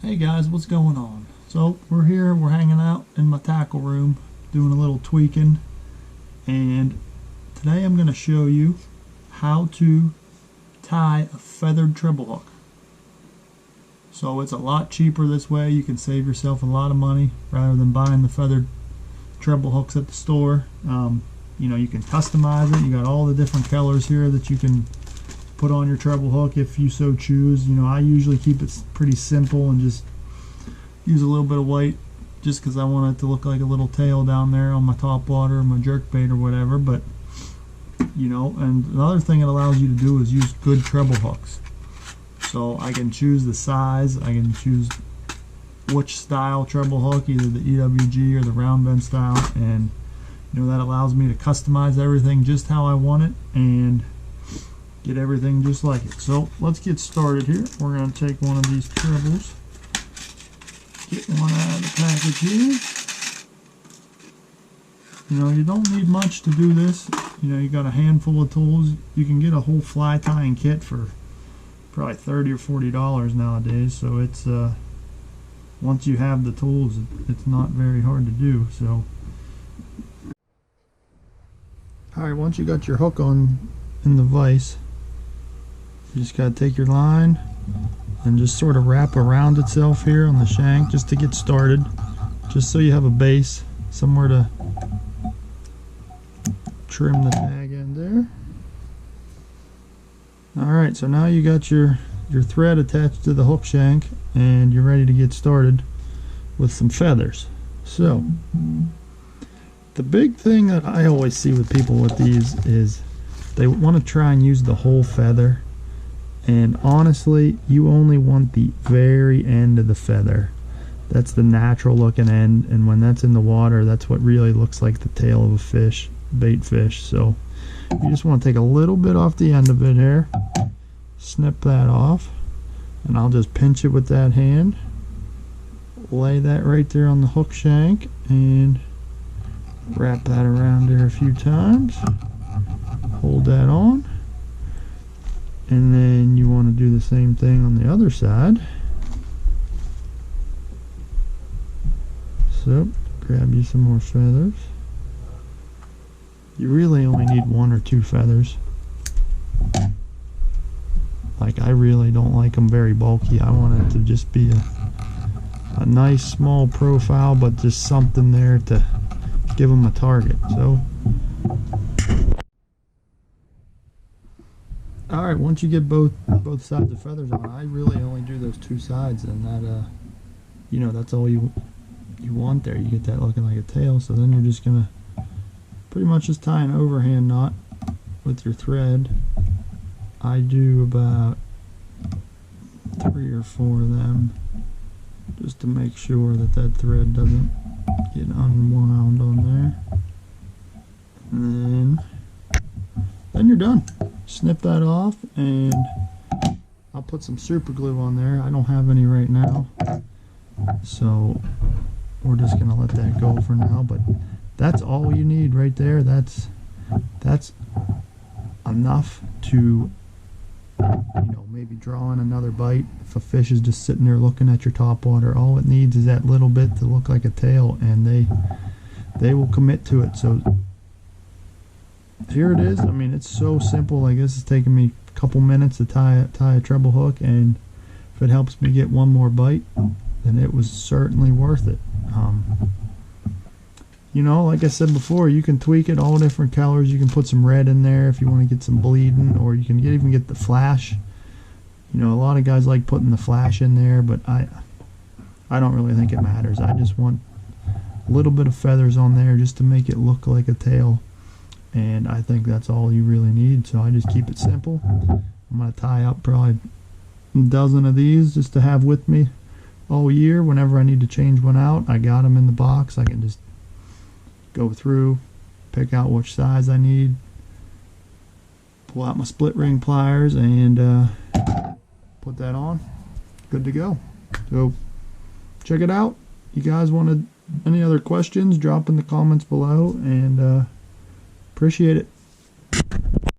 Hey guys, what's going on? So we're here, we're hanging out in my tackle room doing a little tweaking, and today I'm going to show you how to tie a feathered treble hook. So it's a lot cheaper this way. You can save yourself a lot of money rather than buying the feathered treble hooks at the store. You can customize it. You got all the different colors here that you can put on your treble hook if you so choose. I usually keep it pretty simple and just use a little bit of white just because I want it to look like a little tail down there on my topwater or my jerkbait or whatever. But and another thing it allows you to do is use good treble hooks. So I can choose the size, I can choose which style treble hook, either the EWG or the round bend style, and that allows me to customize everything just how I want it and get everything just like it. So let's get started here. We're going to take one of these trebles, get one out of the package here. You don't need much to do this. You got a handful of tools. You can get a whole fly tying kit for probably $30 or $40 nowadays. So it's once you have the tools, it's not very hard to do. So alright, once you got your hook on in the vise, you just got to take your line and just sort of wrap around itself here on the shank just to get started, just so you have a base, somewhere to trim the tag end there. Alright, so now you got your thread attached to the hook shank and you're ready to get started with some feathers. So the big thing that I always see with people with these is they want to try and use the whole feather, and honestly you only want the very end of the feather. That's the natural looking end, and when that's in the water, that's what really looks like the tail of a fish, bait fish. So you just want to take a little bit off the end of it here, snip that off, and I'll just pinch it with that hand, lay that right there on the hook shank, and wrap that around there a few times, hold that on, and then you want to do the same thing on the other side. So grab you some more feathers. You really only need 1 or 2 feathers. Like, I really don't like them very bulky. I want it to just be a nice small profile, but just something there to give them a target. So alright, once you get both sides of feathers on, I really only do those 2 sides, and that that's all you want there. You get that looking like a tail. So then you're just gonna pretty much just tie an overhand knot with your thread. I do about 3 or 4 of them just to make sure that thread doesn't get unwound on there. And then you're done. Snip that off, and I'll put some super glue on there. I don't have any right now, so we're just gonna let that go for now. But that's all you need right there. That's enough to maybe draw in another bite. If a fish is just sitting there looking at your topwater, all it needs is that little bit to look like a tail, and they will commit to it. So here it is. I mean, it's so simple. Like, this is taking me a couple minutes to tie a treble hook, and if it helps me get one more bite, then it was certainly worth it. Like I said before, you can tweak it all different colors. You can put some red in there if you want to get some bleeding, or you can even get the flash. A lot of guys like putting the flash in there, but I don't really think it matters. I just want a little bit of feathers on there just to make it look like a tail, and I think that's all you really need. So I just keep it simple. I'm going to tie up probably a dozen of these just to have with me all year. Whenever I need to change one out, I got them in the box. I can just go through, pick out which size I need, pull out my split ring pliers, and put that on. Good to go. So check it out. You guys wanted any other questions, drop in the comments below, and appreciate it.